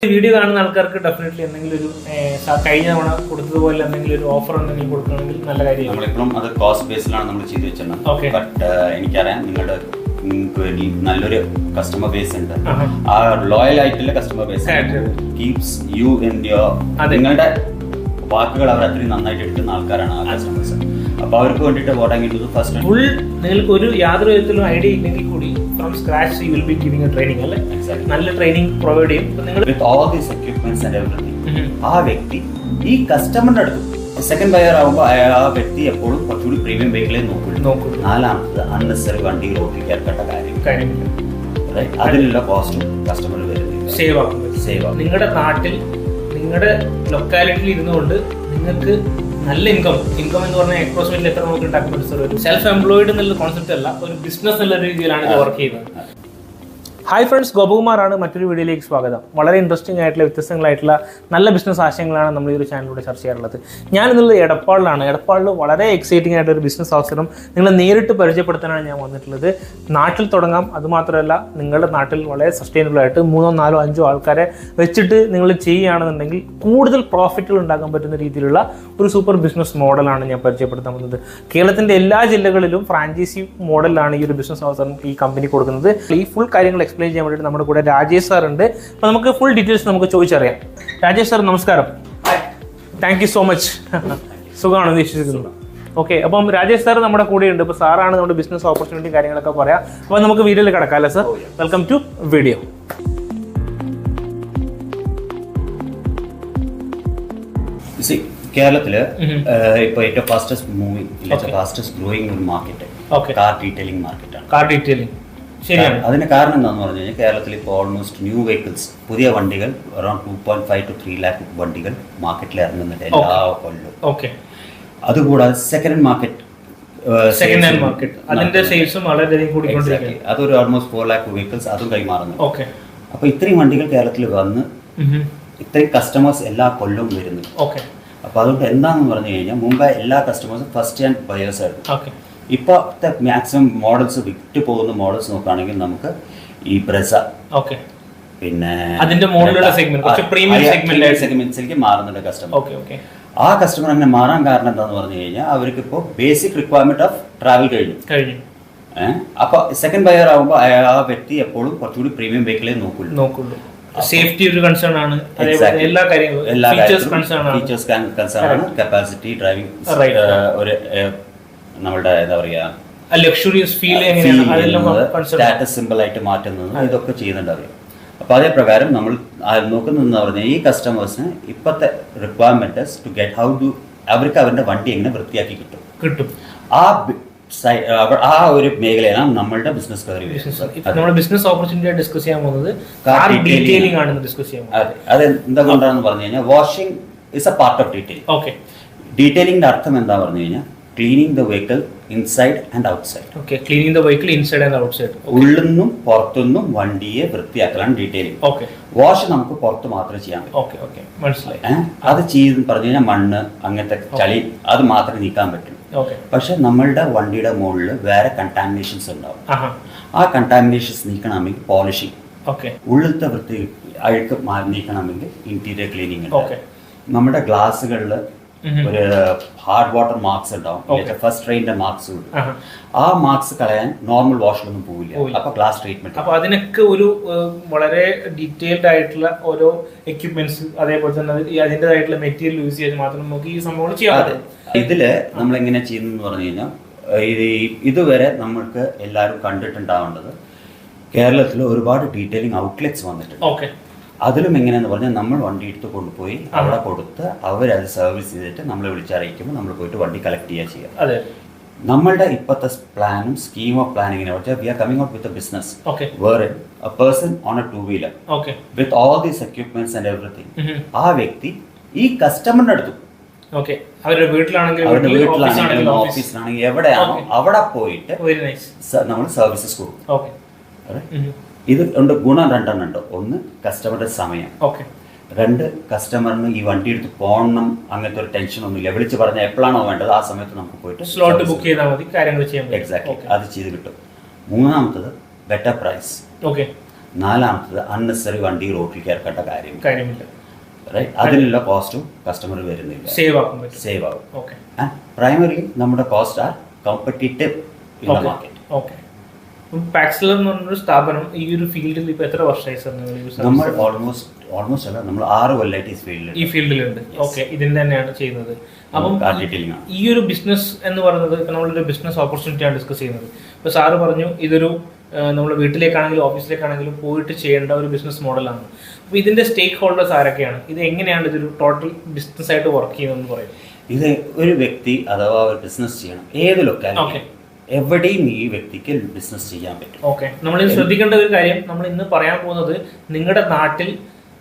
Video കാണുന്ന ആൾക്കാർക്ക് definitely എന്തെങ്കിലും ഒരു കഴിഞ്ഞ തവണ കൊടുത്തതുപോലെ എന്തെങ്കിലും ഒരു ഓഫർ എന്തെങ്കിലും കൊടുക്കണമെങ്കിൽ നല്ല കാര്യമാണ്. നമ്മളിപ്പോഴും അത് കോസ്റ്റ് ബേസിലാണ് നമ്മൾ ചെയ്ത് വെച്ചിരുന്നത്. ബട്ട് എനിക്കറിയാം നിങ്ങൾക്ക് വേണ്ടി നല്ലൊരു കസ്റ്റമർ ബേസ് ഉണ്ട്. ആ ലോയൽ ആയിട്ടുള്ള customer base keeps you in your നിങ്ങളുടെ വാക്കുകൾ അവർ അത്രയും നന്നായിട്ട് എടുക്കുന്ന ആൾക്കാരാണ് ആ കസ്റ്റമേഴ്സ്. അപ്പൊ അവർക്ക് വേണ്ടിയിട്ട് വോട്ടാങ്ങിട്ട് ഫസ്റ്റ് ഫുൾ നിങ്ങൾക്ക് ഒരു യാതൊരു വിധത്തിലും ഐഡിയ ഇല്ലെങ്കിൽ കൂടി from scratch you will be giving A training അല്ലേ? നല്ല ട്രെയിനിങ് പ്രൊവൈഡ് ചെയ്യും. വിത്ത് all these equipments and everything ആ വ്യക്തി ഈ കസ്റ്റമറിന്റെ അടുത്ത് സെക്കൻഡ് ബയർ ആകുമ്പോൾ ആ വ്യക്തി എപ്പോഴും കുറച്ചുകൂടി പ്രീമിയം വെഹിക്കിളെ നോക്കുള്ളൂ. നാലാമത് അൺനെസറി വണ്ടി റോഡിൽ കേൾക്കേണ്ട കാര്യം അതിലുള്ള കോസ്റ്റും കസ്റ്റമർ വരുന്നത് സേവ് ആക്കും. നിങ്ങളുടെ നാട്ടിൽ നിങ്ങളുടെ ലൊക്കാലിറ്റിയിൽ ഇരുന്നുകൊണ്ട് നിങ്ങൾക്ക് നല്ല ഇൻകം എന്ന് പറഞ്ഞാൽ അപ്രോക്സിമേറ്റ്ലി എത്ര നമുക്ക് ഉണ്ടാക്കാൻ പറ്റും? ഒരു സെൽഫ് എംപ്ലോയിഡ് എന്നുള്ള കോൺസെപ്റ്റ് അല്ല, ഒരു ബിസിനസ് എന്നുള്ള രീതിയിലാണ് ഇത് വർക്ക് ചെയ്യുന്നത്. ഹായ് ഫ്രണ്ട്സ്, ഗോപകുമാറാണ്. മറ്റൊരു വീഡിയോയിലേക്ക് സ്വാഗതം. വളരെ ഇൻട്രസ്റ്റിംഗ് ആയിട്ടുള്ള വ്യത്യസ്തങ്ങളായിട്ടുള്ള നല്ല ബിസിനസ് ആശയങ്ങളാണ് നമ്മൾ ഈ ഒരു ചാനലിലൂടെ ചർച്ച ചെയ്യാറുള്ളത്. ഞാനിന്നുള്ളത് എടപ്പാളിലാണ്. എടപ്പാളിൽ വളരെ എക്സൈറ്റിംഗ് ആയിട്ടൊരു ബിസിനസ് അവസരം നിങ്ങളെ നേരിട്ട് പരിചയപ്പെടുത്താനാണ് ഞാൻ വന്നിട്ടുള്ളത്. നാട്ടിൽ തുടങ്ങാം, അതുമാത്രമല്ല നിങ്ങളുടെ നാട്ടിൽ വളരെ സസ്റ്റൈനബിൾ ആയിട്ട് 3, 4, 5 ആൾക്കാരെ വെച്ചിട്ട് നിങ്ങൾ ചെയ്യുകയാണെന്നുണ്ടെങ്കിൽ കൂടുതൽ പ്രോഫിറ്റുകൾ ഉണ്ടാക്കാൻ പറ്റുന്ന രീതിയിലുള്ള ഒരു സൂപ്പർ ബിസിനസ് മോഡലാണ് ഞാൻ പരിചയപ്പെടുത്താൻ വന്നത്. കേരളത്തിൻ്റെ എല്ലാ ജില്ലകളിലും ഫ്രാഞ്ചൈസി മോഡലിലാണ് ഈ ഒരു ബിസിനസ് അവസരം ഈ കമ്പനി കൊടുക്കുന്നത്. ഈ ഫുൾ കാര്യങ്ങൾ എക്സ്പ്ലെയിൻ ചെയ്യാൻ വേണ്ടിയിട്ട് നമ്മുടെ കൂടെ രാജേഷ് സാർ ഉണ്ട്. അപ്പോൾ നമുക്ക് ഫുൾ ഡീറ്റെയിൽസ് നമുക്ക് ചോദിച്ചറിയാം. രാജേഷ് സാർ നമസ്കാരം. Thank you so much. സുഖമാണെന്ന് വിശ്വസിക്കുന്നു. ഓക്കെ, അപ്പം രാജേഷ് സാർ നമ്മുടെ കൂടെയുണ്ട്. ഇപ്പോൾ സാറാണ് നമ്മുടെ ബിസിനസ് ഓപ്പർച്യൂണിറ്റി കാര്യങ്ങളൊക്കെ പറയാം. അപ്പോൾ നമുക്ക് വീഡിയോയിൽ കിടക്കാം അല്ലേ സാർ? Welcome to video. കേരളത്തില് ഇപ്പൊ ഏറ്റവും ഫാസ്റ്റസ്റ്റ് മൂവിംഗ് ഫാസ്റ്റസ്റ്റ് ഗ്രോയിങ് ഒരു മാർക്കറ്റ് കാർ ഡീറ്റെയിലിംഗ് മാർക്കറ്റാണ്. കാർ ഡീറ്റെയിലിംഗ് ശരിയാണ്. അതിന് കാരണം എന്താണെന്ന് പറഞ്ഞു കഴിഞ്ഞാൽ കേരളത്തിൽ ഇപ്പോൾ ഓൾമോസ്റ്റ് ന്യൂ വെഹിക്കിൾസ് പുതിയ വണ്ടികൾ അറൌണ്ട് 2.5 to 3 lakh വണ്ടികൾ മാർക്കറ്റിൽ ഇറങ്ങുന്നുണ്ട് എല്ലാ കൊല്ലവും. അതുകൂടാതെ സെക്കൻഡ് ഹാൻഡ് മാർക്കറ്റ് അതിന്റെ സെയിൽസും വളരെയധികം കൂടിക്കൊണ്ടിരിക്കുകയാണ്. അതൊരു ഓൾമോസ്റ്റ് 4 lakh വെഹിക്കിൾസ് അതും കൈമാറുന്നു. അപ്പൊ ഇത്രയും വണ്ടികൾ കേരളത്തിൽ വന്ന് ഇത്രയും കസ്റ്റമേഴ്സ് എല്ലാ കൊല്ലവും വരുന്നു. അപ്പൊ അതുകൊണ്ട് എന്താണെന്ന് പറഞ്ഞു കഴിഞ്ഞാൽ മുമ്പ് എല്ലാ കസ്റ്റമേഴ്സും ഫസ്റ്റ് ഹാൻഡ് ബയേഴ്സ് ആയിരുന്നു. ഇപ്പോഴത്തെ മാക്സിമം മോഡൽസ് വിറ്റ് പോകുന്ന മോഡൽസ് നോക്കുകയാണെങ്കിൽ നമുക്ക് ഈ ബ്രസ പിന്നെ സെഗ്മെന്റ്സിലേക്ക് മാറുന്നുണ്ട് കസ്റ്റമർ. ആ കസ്റ്റമർ അങ്ങനെ മാറാൻ കാരണം എന്താന്ന് പറഞ്ഞു കഴിഞ്ഞാൽ അവർക്ക് ഇപ്പോൾ ബേസിക് റിക്വയർമെന്റ് ഓഫ് ട്രാവൽ കഴിഞ്ഞു. അപ്പൊ സെക്കൻഡ് ബയർ ആകുമ്പോൾ ആ വ്യക്തി എപ്പോഴും കുറച്ചുകൂടി പ്രീമിയം വെഹിക്കിളെ നോക്കുള്ളൂ. സേഫ്റ്റി ഒരു കൺസേൺ ആണ്, എല്ലാ കാര്യങ്ങളും ഫീച്ചേഴ്സ് കൺസേൺ ആണ്, കപ്പാസിറ്റി ഡ്രൈവിംഗ് ഒരു നമ്മളുടെ എന്താ പറയാ ലക്ഷറിയസ് ഫീൽ സ്റ്റാറ്റസ് സിമ്പിൾ ആയിട്ട് മാറ്റുന്നത് ഇതൊക്കെ ചെയ്യുന്നുണ്ട് അവർ. അപ്പൊ അതേ പ്രകാരം നമ്മൾ നോക്കുന്നതെന്ന് പറഞ്ഞാൽ ഈ കസ്റ്റമേഴ്സിന് ഇപ്പോഴത്തെ requirement to get how to അവർക്ക് അവരുടെ വണ്ടി എങ്ങനെ വൃത്തിയാക്കി കിട്ടും ആ ഒരു മേഖലയാണ് നമ്മളുടെ ബിസിനസ് നമ്മുടെ ബിസിനസ് ഓപ്പർച്യൂണിറ്റി ഡിസ്കസ് ചെയ്യാൻ പോകുന്നത് കാർ ഡീറ്റെയിലിംഗ് ആണ് ഡിസ്കസ് ചെയ്യാൻ പോകുന്നത്. അത് എന്തുകൊണ്ടാണെന്ന് പറഞ്ഞു കഴിഞ്ഞാൽ washing is a part of detailing. ഡീറ്റെയിലിംഗിന്റെ അർത്ഥം എന്താ പറഞ്ഞു കഴിഞ്ഞാൽ cleaning the vehicle inside and outside. Cleaning the vehicle inside and outside. ഉള്ളിന്നും പുറത്തുനിന്നും വണ്ടിയെ വൃത്തിയാക്കലാണ് ഡീറ്റെയിലിംഗ്. വാഷ് നമുക്ക് പുറത്ത് മാത്രമേ ചെയ്യാൻ പറ്റൂ. മനസ്സിലായി. അത് ചെയ്ത് പറഞ്ഞു കഴിഞ്ഞാൽ മണ്ണ് അങ്ങനത്തെ ചളി അത് മാത്രമേ നീക്കാൻ പറ്റും. പക്ഷെ നമ്മളുടെ വണ്ടിയുടെ മുകളിൽ വേറെ കണ്ടാമിനേഷൻസ് ഉണ്ടാവും. ആ കണ്ടാമിനേഷൻസ് നീക്കണമെങ്കിൽ പോളിഷിംഗ്, ഉള്ളിലത്തെ വൃത്തി അഴുക്ക് നീക്കണമെങ്കിൽ ഇന്റീരിയർ ക്ലീനിങ്. നമ്മുടെ ഗ്ലാസ്സുകളിൽ ഒരു ഹാർഡ് വാട്ടർ മാർക്സ് ഉണ്ടാവും, ഫസ്റ്റ് റെയിൻ്റെ മാർക്സ്. ആ മാർക്സ് കളയാൻ നോർമൽ വാഷിലൊന്നും പോവില്ല. അപ്പൊ ഗ്ലാസ് ട്രീറ്റ്മെന്റ്. അപ്പൊ അതിനൊക്കെ ഒരു വളരെ ഡീറ്റെയിൽഡ് ആയിട്ടുള്ള ഓരോ എക്യുപ്മെന്റ്സ് അതേപോലെ തന്നെ അതിൻ്റെതായിട്ടുള്ള മെറ്റീരിയൽ യൂസ് ചെയ്ത് മാത്രം നമുക്ക് ഈ സംഭവം ചെയ്യാം. ഇതില് നമ്മൾ എങ്ങനെ ചെയ്യുന്നു പറഞ്ഞു കഴിഞ്ഞാൽ ഇതുവരെ നമ്മൾക്ക് എല്ലാവരും കണ്ടിട്ടുണ്ടാവേണ്ടത് കേരളത്തിൽ ഒരുപാട് ഡീറ്റെയിലിംഗ് ഔട്ട്ലെറ്റ്സ് വന്നിട്ടുണ്ട്. അതിലും എങ്ങനെയാന്ന് പറഞ്ഞാൽ നമ്മൾ വണ്ടി എടുത്ത് കൊണ്ടുപോയി അവിടെ കൊടുത്ത് അവരത് സർവീസ് ചെയ്തിട്ട് നമ്മളെ വിളിച്ചറിയിക്കുമ്പോൾ നമ്മൾ പോയിട്ട് വണ്ടി കളക്ട് ചെയ്യുക ചെയ്യാം. നമ്മളുടെ ഇപ്പോഴത്തെ പ്ലാനും സ്കീം ഓഫ് പ്ലാൻ എങ്ങനെ വെച്ചാൽ we are coming out with a business where a person on a 2-wheeler with all these equipments and everything. ആ വ്യക്തി ഈ കസ്റ്റമറിന്റെ അടുത്ത് അവരുടെ വീട്ടിലാണെങ്കിലും ഓഫീസിലാണെങ്കിലും എവിടെയാണോ അവിടെ പോയിട്ട് നമ്മൾ സർവീസസ് കൊടുക്കും. ഇത് കൊണ്ട് ഗുണം രണ്ടെണ്ണം ഉണ്ട്. ഒന്ന് കസ്റ്റമറുടെ സമയം, 2 കസ്റ്റമറിന് ഈ വണ്ടി എടുത്ത് പോകണം അങ്ങനത്തെ ഒരു ടെൻഷൻ ഒന്നുമില്ല. വിളിച്ച് പറഞ്ഞാൽ എപ്പോഴാണോ വേണ്ടത് ആ സമയത്ത് നമുക്ക് പോയിട്ട് സ്ലോട്ട് ബുക്ക് ചെയ്താൽ മതി, കാര്യങ്ങൾ ചെയ്യാം. എക്സാക്ട്ലി അത് ചെയ്ത് കിട്ടും. മൂന്നാമത്തത് ബെറ്റർ പ്രൈസ്. നാലാമത്തത് അൺനെസറി വണ്ടി റോഡിൽ ചേർക്കേണ്ട കാര്യമില്ല. അതിനുള്ള കോസ്റ്റും കസ്റ്റമർ വരുന്നില്ല, സേവ് ആവും. പ്രൈമറി നമ്മുടെ cost are competitive in the market. Paxiler എന്ന് പറഞ്ഞൊരു സ്ഥാപനം ഈ ഒരു ഫീൽഡിൽ ഇപ്പൊ എത്ര വർഷമായി സർ? നമ്മൾ ഓൾമോസ്റ്റ് അല്ല, നമ്മൾ 6 കൊല്ലമായിട്ട് ഈ ഫീൽഡിലുണ്ട്. ഓക്കെ, ഇതിന്റെ തന്നെയാണ് ചെയ്യുന്നത്. അപ്പം ഈ ഒരു ബിസിനസ് എന്ന് പറയുന്നത് ഇപ്പൊ നമ്മളൊരു ബിസിനസ് ഓപ്പർച്യൂണിറ്റി ആണ് ഡിസ്കസ് ചെയ്യുന്നത്. ഇപ്പൊ സാറ് പറഞ്ഞു ഇതൊരു നമ്മൾ വീട്ടിലേക്കാണെങ്കിലും ഓഫീസിലേക്കാണെങ്കിലും പോയിട്ട് ചെയ്യേണ്ട ഒരു ബിസിനസ് മോഡലാണ്. അപ്പോൾ ഇതിന്റെ സ്റ്റേക്ക് ഹോൾഡേഴ്സ് ആരൊക്കെയാണ്? ഇത് എങ്ങനെയാണ് ഇതൊരു ടോട്ടൽ ബിസിനസ് ആയിട്ട് വർക്ക് ചെയ്യുന്നതെന്ന് പറയും. ഇത് ഒരു വ്യക്തി അഥവാ ഒരു ബിസിനസ് ചെയ്യണം, ഏത് ലൊക്കാലിറ്റി എവിടെയും ഈ വ്യക്തിക്ക് ബിസിനസ് ചെയ്യാൻ പറ്റും. ഓക്കെ, നമ്മൾ ശ്രദ്ധിക്കേണ്ട ഒരു കാര്യം, നമ്മൾ ഇന്ന് പറയാൻ പോകുന്നത് നിങ്ങളുടെ നാട്ടിൽ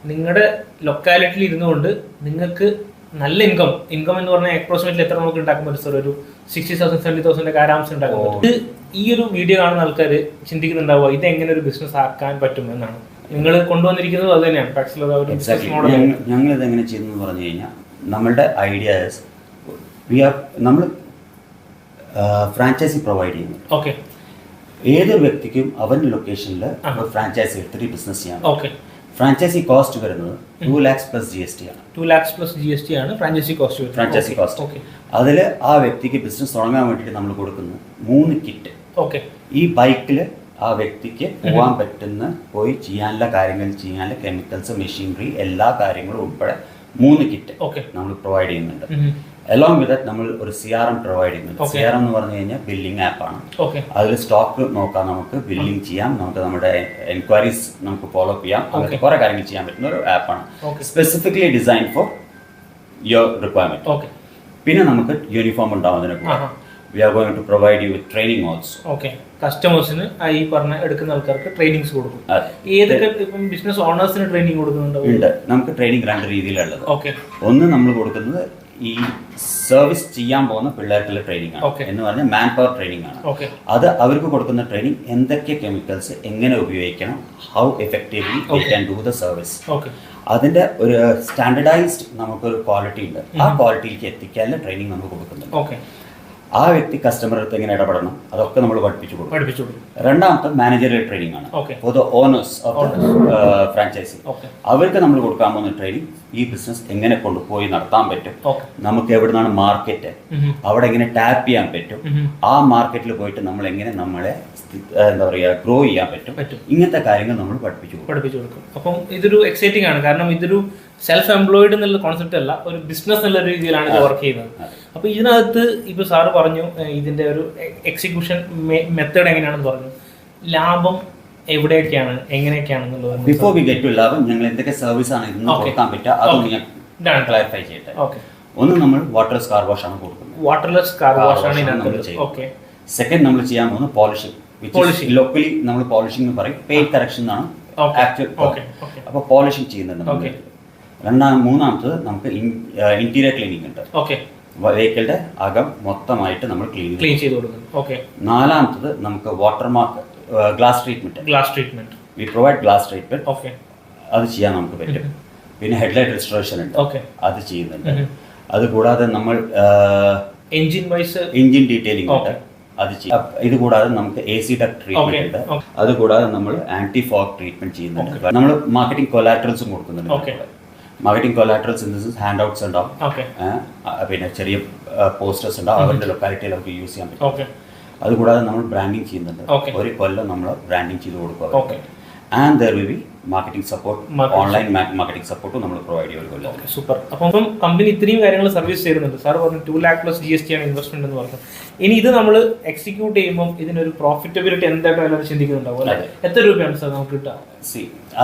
നിങ്ങളുടെ ലൊക്കാലിറ്റിയിൽ ഇരുന്നുകൊണ്ട് നിങ്ങൾക്ക് നല്ല ഇൻകം എന്ന് പറഞ്ഞാൽ അപ്രോക്സിമേറ്റ്ലി എത്ര നമുക്ക് ഉണ്ടാക്കാൻ പറ്റും സാർ? ഒരു 60,000 70,000 ആരാംസം ഉണ്ടാക്കാൻ പറ്റും. ഈ ഒരു വീഡിയോ കാണുന്ന ആൾക്കാർ ചിന്തിക്കുന്നുണ്ടാവുക ഇത് എങ്ങനെ ഒരു ബിസിനസ് ആക്കാൻ പറ്റും എന്നാണ്. നിങ്ങൾ കൊണ്ടുവന്നിരിക്കുന്നത് അത് തന്നെയാണ് പാക്സിലർ മോഡൽ. ഞങ്ങൾ ഇതെങ്ങനെ ചെയ്യുന്നത് പറഞ്ഞു കഴിഞ്ഞാൽ നമ്മളുടെ ഐഡിയാസ് നമ്മൾ ഫ്രാഞ്ചൈസി പ്രൊവൈഡ് ചെയ്യുന്നു. ഓക്കെ, ഏതൊരു വ്യക്തിക്കും അവരുടെ ലൊക്കേഷനിൽ ഫ്രാഞ്ചൈസി എടുത്തിട്ട് ബിസിനസ് ചെയ്യാം. ഓക്കെ, ഫ്രാഞ്ചൈസി കോസ്റ്റ് വരുന്നത് 2 lakhs plus GST ആണ്. 2 lakhs plus GST ആണ് ഫ്രാഞ്ചൈസി കോസ്റ്റ്. ഓക്കെ, അതിൽ ആ വ്യക്തിക്ക് ബിസിനസ് തുടങ്ങാൻ വേണ്ടിയിട്ട് നമ്മൾ കൊടുക്കുന്നത് 3 കിറ്റ്. ഓക്കെ, ഈ ബൈക്കിൽ ആ വ്യക്തിക്ക് പോകാൻ പറ്റുന്ന പോയി ചെയ്യാനുള്ള കാര്യങ്ങൾ ചെയ്യാനുള്ള കെമിക്കൽസ് മെഷീനറി എല്ലാ കാര്യങ്ങളും ഉൾപ്പെടെ 3 കിറ്റ് നമ്മൾ പ്രൊവൈഡ് ചെയ്യുന്നുണ്ട്. അലോങ് വിത്ത് ദാറ്റ് നമ്മൾ ഒരു CRM പ്രൊവൈഡ് ചെയ്യുന്നുണ്ട്. CRM എന്ന് പറഞ്ഞു കഴിഞ്ഞാൽ ബില്ലിംഗ് ആപ്പാണ്. അതിൽ സ്റ്റോക്ക് നോക്കാം, നമുക്ക് ബില്ലിംഗ് ചെയ്യാം, നമുക്ക് നമ്മുടെ എൻക്വയറീസ് നമുക്ക് ഫോളോ അപ്പ് ചെയ്യാം, അങ്ങനത്തെ കുറെ കാര്യങ്ങൾ ചെയ്യാൻ പറ്റുന്ന ഒരു ആപ്പാണ്. Specifically design for your requirement. പിന്നെ നമുക്ക് യൂണിഫോം ഉണ്ടാവും. അതിനെ we are going to provide you with training also. Okay, കസ്റ്റമേഴ്സിന് ഈ പറഞ്ഞ എടുക്കുന്ന ആൾക്കാർക്ക് ട്രെയിനിങ്സ് കൊടുക്കും. ഏതൊക്കെ ഇപ്പം ബിസിനസ് ഓണേഴ്സിന് ട്രെയിനിങ് കൊടുക്കുന്നുണ്ടോ? ഉണ്ട്, നമുക്ക് ട്രെയിനിങ് 2 രീതിയിലുള്ളത്. ഓക്കെ, ഒന്ന് നമ്മൾ കൊടുക്കുന്നത് ഈ സർവീസ് ചെയ്യാൻ പോകുന്ന പിള്ളേർക്കുള്ള ട്രെയിനിങ് ആണ് എന്ന് പറഞ്ഞാൽ മാൻ പവർ ട്രെയിനിങ് ആണ്. അത് അവർക്ക് കൊടുക്കുന്ന ട്രെയിനിങ് എന്തൊക്കെ കെമിക്കൽസ് എങ്ങനെ ഉപയോഗിക്കണം, how effectively they can do the service. അതിന്റെ ഒരു സ്റ്റാൻഡർഡൈസ്ഡ് നമുക്കൊരു ക്വാളിറ്റി ഉണ്ട്. ആ ക്വാളിറ്റിയിലേക്ക് എത്തിക്കാനുള്ള ട്രെയിനിങ് നമുക്ക് കൊടുക്കുന്നുണ്ട്. ആ വ്യക്തി കസ്റ്റമർ അടുത്ത് എങ്ങനെ ഇടപെടണം അതൊക്കെ നമ്മൾ പഠിപ്പിച്ചു കൊടുക്കും. രണ്ടാമത്തെ മാനേജറിയൽ ട്രെയിനിങ് ആണ് for the owners of franchise. അവർക്ക് നമ്മൾ കൊടുക്കാൻ പോകുന്ന ട്രെയിനിങ് ഈ ബിസിനസ് എങ്ങനെ കൊണ്ടുപോയി നടത്താൻ പറ്റും, നമുക്ക് എവിടുന്നാണ് മാർക്കറ്റ്, അവിടെ എങ്ങനെ ടാപ്പ് ചെയ്യാൻ പറ്റും, ആ മാർക്കറ്റിൽ പോയിട്ട് നമ്മൾ എങ്ങനെ നമ്മളെ എന്താ പറയുക ഗ്രോ ചെയ്യാൻ പറ്റും, ഇങ്ങനത്തെ കാര്യങ്ങൾ നമ്മൾ പഠിപ്പിച്ചു കൊടുക്കും. അപ്പം ഇതൊരു എക്സൈറ്റിംഗ് ആണ്, കാരണം ഇതൊരു സെൽഫ് എംപ്ലോയിഡ് എന്നുള്ള കോൺസെപ്റ്റ് അല്ല, ഒരു ബിസിനസ് എന്നുള്ള രീതിയിലാണ് ഇത് വർക്ക് ചെയ്യുന്നത്. അപ്പൊ ഇതിനകത്ത് ഇപ്പൊ സാറ് പറഞ്ഞു ഇതിന്റെ ഒരു എക്സിക്യൂഷൻ മെത്തേഡ് എങ്ങനെയാണെന്ന് പറഞ്ഞു. ലാഭം എവിടെയൊക്കെയാണ് എങ്ങനെയൊക്കെയാണെന്നുള്ളത് ബിഫോർ വി ഗെറ്റ് ടു ലാഭം ഞങ്ങൾ എന്തൊക്കെ സർവീസ് ആണ് ഇതിന് കൊടുക്കാൻ പറ്റുക അതൊന്ന് ഞാൻ ക്ലാരിഫൈ ചെയ്യട്ടെ. ഒന്ന്, നമ്മൾ വാട്ടർലെസ് കാർ വാഷ് ആണ് കൊടുക്കുന്നത്. വാട്ടർലെസ് കാർ വാഷ് ആണ് ഇതിനകത്ത്. സെക്കൻഡ്, നമ്മൾ ചെയ്യാൻ പോകുന്നത് പോളിഷിംഗ്. ലോക്കലി നമ്മൾ പോളിഷിംഗ് എന്ന് പറയും, പെയിന്റ് കറക്ഷൻ എന്നാണ് ആക്ച്വൽ. അപ്പൊ പോളിഷിംഗ് ചെയ്യുന്നുണ്ട്. മൂന്നാമത്തത് നമുക്ക് ഇന്റീരിയർ ക്ലീനിങ് ഉണ്ട്. വെഹിക്കിളിന്റെ അകം മൊത്തമായിട്ട് നമ്മൾ ക്ലീൻ ചെയ്ത് കൊടുക്കും. നാലാമത്തത് നമുക്ക് water mark glass treatment. V provide glass treatment. അത് ചെയ്യാൻ നമുക്ക് പറ്റും. പിന്നെ ഹെഡ്ലൈറ്റ് റെസ്റ്റോറേഷൻ ഉണ്ട്, അത് ചെയ്യുന്നുണ്ട്. അത് കൂടാതെ നമ്മൾ എഞ്ചിൻ ഡീറ്റെയിലിംഗ് ഉണ്ട്, അത് ചെയ്യും. ഇത് കൂടാതെ നമുക്ക് AC ഡക്ട് ട്രീറ്റ്മെന്റ് ഉണ്ട്. അത് കൂടാതെ നമ്മൾ ആന്റി ഫോഗ് ട്രീറ്റ്മെന്റ് ചെയ്യുന്നുണ്ട്. നമ്മൾ മാർക്കറ്റിംഗ് കൊലാറ്ററൽസും കൊടുക്കുന്നുണ്ട്. Marketing collaterals in this handouts ഉണ്ടാവും, പിന്നെ ചെറിയ പോസ്റ്റേഴ്സ് ഉണ്ടാവും, അവരുടെ ലൊക്കാലിറ്റിയിൽ നമുക്ക് യൂസ് ചെയ്യാൻ പറ്റും. അതുകൂടാതെ നമ്മൾ ബ്രാൻഡിങ് ചെയ്യുന്നുണ്ട്. 1 കൊല്ലം നമ്മൾ ബ്രാൻഡിങ് ചെയ്ത് കൊടുക്കുക. And there will be marketing support, online marketing സപ്പോർട്ടും നമ്മൾ പ്രൊവൈഡ് ചെയ്യും. സൂപ്പർ. അപ്പം കമ്പനി ഇത്രയും കാര്യങ്ങൾ സർവീസ് ചെയ്യുന്നുണ്ട്. സാർ പറഞ്ഞു 2 lakh plus GST ആണ് ഇൻവെസ്റ്റ്മെന്റ് എന്ന് പറഞ്ഞു. ഇനി ഇത് നമ്മൾ എക്സിക്യൂട്ട് ചെയ്യുമ്പോൾ ഇതിനൊരു പ്രോഫിറ്റബിലിറ്റി എന്തായിട്ടാണ് ചിന്തിക്കുന്നുണ്ടാവും അല്ലെ? എത്ര രൂപയാണ് സാർ നമുക്ക് കിട്ടുക?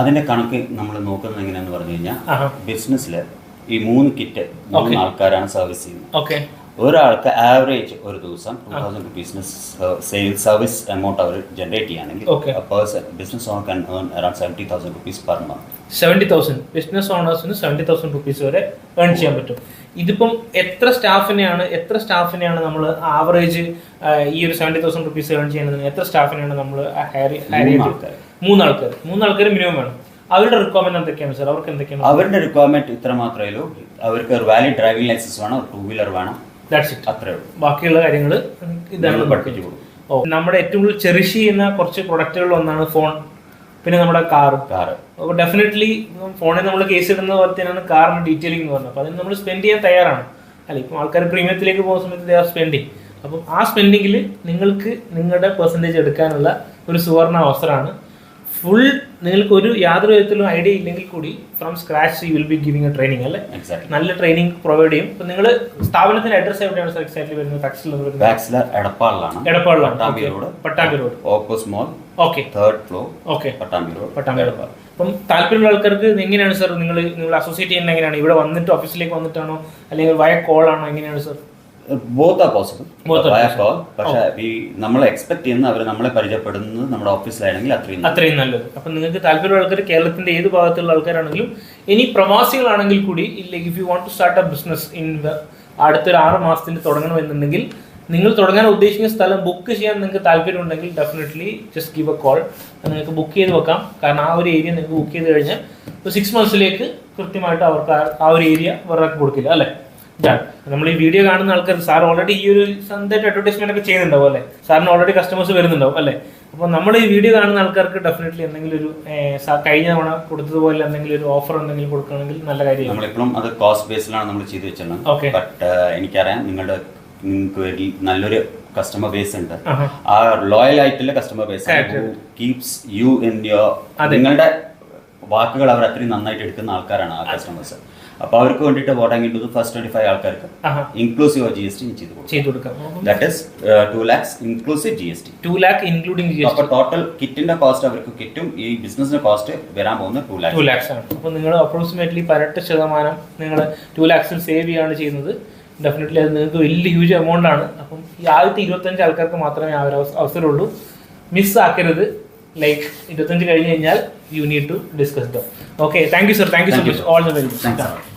അതിന്റെ കണക്ക് നമ്മൾ നോക്കുന്നത് എങ്ങനെയാന്ന് പറഞ്ഞു കഴിഞ്ഞാൽ, ബിസിനസ്സിൽ ഈ 3 കിറ്റ് 3 ആൾക്കാരാണ് സർവീസ് ചെയ്യുന്നത്. ഒരാൾക്ക് ആവറേജ് ഒരു ദിവസം 2000 rupees സെയിൽസ് സർവീസ് എമൗണ്ട് അവർ ജനറേറ്റ് ചെയ്യുകയാണെങ്കിൽ business owner can earn around 70,000 rupees per month. 70,000 business ഓണേഴ്സിന് 70,000 rupees വരെ ഏൺ ചെയ്യാൻ പറ്റും. ഇതിപ്പം എത്ര സ്റ്റാഫിനെയാണ് നമ്മൾ ആവറേജ് ഈ ഒരു 70,000 rupees ഏൺ ചെയ്യുന്നതിന് എത്ര സ്റ്റാഫിനെയാണ് നമ്മൾ ഹയർ ചെയ്ത്? 3 ആൾക്കാർ മിനിമം വേണം. അവരുടെ റിക്വയർമെന്റ് എന്തൊക്കെയാണ് സാർ? അവർക്ക് എന്തൊക്കെയാണ് അവരുടെ റിക്വയർമെന്റ്? ഇത്ര മാത്രമേ ഉള്ളൂ. അവർക്ക് ഒരു വാലിഡ് ഡ്രൈവിംഗ് ലൈസൻസ് വേണം, 2 വീലർ വേണം, അത്രേ ഉള്ളൂ. ബാക്കിയുള്ള കാര്യങ്ങൾ ഇതാണ് പഠിപ്പിച്ചു കൊടുക്കും. നമ്മുടെ ഏറ്റവും കൂടുതൽ ചെറിഷ് ചെയ്യുന്ന കുറച്ച് പ്രൊഡക്റ്റുകൾ ഒന്നാണ് ഫോൺ. പിന്നെ നമ്മുടെ കാറ്. കാറ് അപ്പോൾ ഡെഫിനറ്റ്ലി ഫോണിൽ നമ്മൾ കേസ് ഇടുന്ന പോലെ തന്നെയാണ് കാറിന് ഡീറ്റെയിലിംഗ് എന്ന് പറഞ്ഞത്. അപ്പോൾ അതിന് നമ്മൾ സ്പെൻഡ് ചെയ്യാൻ തയ്യാറാണ് അല്ല. ഇപ്പം ആൾക്കാർ പ്രീമിയത്തിലേക്ക് പോകുന്ന സമയത്ത് ദേ ആർ സ്പെൻഡിങ്. അപ്പം ആ സ്പെൻഡിങ്ങിൽ നിങ്ങൾക്ക് നിങ്ങളുടെ പെർസെൻറ്റേജ് എടുക്കാനുള്ള ഒരു സുവർണ അവസരമാണ്. ഫുൾ നിങ്ങൾക്ക് ഒരു യാതൊരു വിധത്തിലും ഐഡിയ ഇല്ലെങ്കിൽ കൂടി from scratch you will be giving A training അല്ലേ. നല്ല ട്രെയിനിങ് പ്രൊവൈഡ് ചെയ്യും. ഇപ്പം നിങ്ങൾ സ്ഥാപനത്തിന്റെ അഡ്രസ് എവിടെയാണ് സർ എക്സാക്ട്ലി വരുന്നത്? എടപ്പാളിലാണ്. Pattambi road opposite mall. Okay, 3rd floor. Okay, Pattambi road. അപ്പം താല്പര്യമുള്ള ആൾക്കാർക്ക് എങ്ങനെയാണ് സർ നിങ്ങൾ അസോസിയേറ്റ് ചെയ്യുന്നത്? എങ്ങനെയാണ് ഇവിടെ വന്നിട്ട് ഓഫീസിലേക്ക് വന്നിട്ടാണോ അല്ലെങ്കിൽ വയ കോൾ ആണോ? എങ്ങനെയാണ് സർ? Both are possible. പക്ഷേ നമ്മൾ എക്സ്പെക്ട് ചെയ്യുന്ന അവർ നമ്മളെ പരിചയപ്പെടുന്നത് നമ്മുടെ ഓഫീസിലാണെങ്കിൽ അത്രയും നല്ലത്. അപ്പം നിങ്ങൾക്ക് താല്പര്യമുള്ള ആൾക്കാർ കേരളത്തിന്റെ ഏത് ഭാഗത്തുള്ള ആൾക്കാരാണെങ്കിലും ഇനി പ്രവാസികളാണെങ്കിൽ കൂടി ഇല്ലെങ്കിൽ if you want to start a business in അടുത്തൊരു 6 മാസത്തിൽ തുടങ്ങണമെന്നുണ്ടെങ്കിൽ നിങ്ങൾ തുടങ്ങാൻ ഉദ്ദേശിക്കുന്ന സ്ഥലം ബുക്ക് ചെയ്യാൻ നിങ്ങൾക്ക് താല്പര്യമുണ്ടെങ്കിൽ definitely just give A call. നിങ്ങൾക്ക് ബുക്ക് ചെയ്ത് വെക്കാം. കാരണം ആ ഒരു ഏരിയ നിങ്ങൾക്ക് ബുക്ക് ചെയ്ത് കഴിഞ്ഞാൽ ഒരു 6 monthsലേക്ക് കൃത്യമായിട്ട് അവർക്ക് ആ ഒരു ഏരിയ വേറെ കൊടുക്കില്ല അല്ലേ. നമ്മൾ ഈ വീഡിയോ കാണുന്ന ആൾക്കാർ സാർ ഓൾറെഡി ഈ ഒരു സ്വന്തമായിട്ട് അഡ്വർടൈസ്മെന്റ് ഒക്കെ ചെയ്യുന്നുണ്ടാവും അല്ലേ. സാറിന് ഓൾറെഡി കസ്റ്റമേഴ്സ് വരുന്നുണ്ടാവും അല്ലേ. അപ്പോൾ നമ്മൾ ഈ വീഡിയോ കാണുന്ന ആൾക്കാർക്ക് ഡെഫിനറ്റ്ലി എന്തെങ്കിലും ഒരു കഴിഞ്ഞ തവണ കൊടുത്തതുപോലെ എന്തെങ്കിലും ഒരു ഓഫർ എന്തെങ്കിലും കൊടുക്കുകയാണെങ്കിൽ നല്ല കാര്യം. നമ്മളിപ്പോഴും അത് കോസ്റ്റ് ബേസിലാണ് നമ്മൾ ചെയ്തു വെച്ചത്. ബട്ട് എനിക്കറിയാം നിങ്ങൾക്ക് നല്ലൊരു കസ്റ്റമർ ബേസ് ഉണ്ട്. ആ ലോയൽ ആയിട്ടുള്ള customer base keeps you in your നിങ്ങളുടെ വാക്കുകൾ അവർ അത്രയും നന്നായിട്ട് എടുക്കുന്ന ആൾക്കാരാണ് ആ കസ്റ്റമേഴ്സ്. അപ്പോൾ അവർക്ക് വേണ്ടിയിട്ട് വോട്ട് ഫസ്റ്റ് 25 ആൾക്കാർക്ക് ഇൻക്ലൂസീവ് GST ചെയ്തു കൊടുക്കാം. That is 2 lakhs inclusive GST. 2 lakh including GST. അപ്പോൾ ടോട്ടൽ കിറ്റിന്റെ കോസ്റ്റ് അവർക്ക് കിറ്റും ഈ ബിസിനസിന്റെ കോസ്റ്റ് വരാൻ പോകുന്നത് 2 lakhs ആണ്. അപ്പോൾ നിങ്ങൾ അപ്രോക്സിമേറ്റ്ലി 18% നിങ്ങൾ 2 lakhs സേവ് ചെയ്യാണ് ചെയ്യുന്നത്. ഡെഫിനറ്റ്ലി അത് നിങ്ങൾക്ക് വലിയ ഹ്യൂജ് എമൗണ്ട് ആണ്. അപ്പം ഈ ആദ്യത്തെ 25 ആൾക്കാർക്ക് മാത്രമേ ആ ഒരു അവസരമുള്ളൂ. മിസ് ആക്കരുത്. ലൈക്ക് 25 കഴിഞ്ഞ് കഴിഞ്ഞാൽ you need to discuss them. Okay, thank you sir. Thank you so much. All the very best.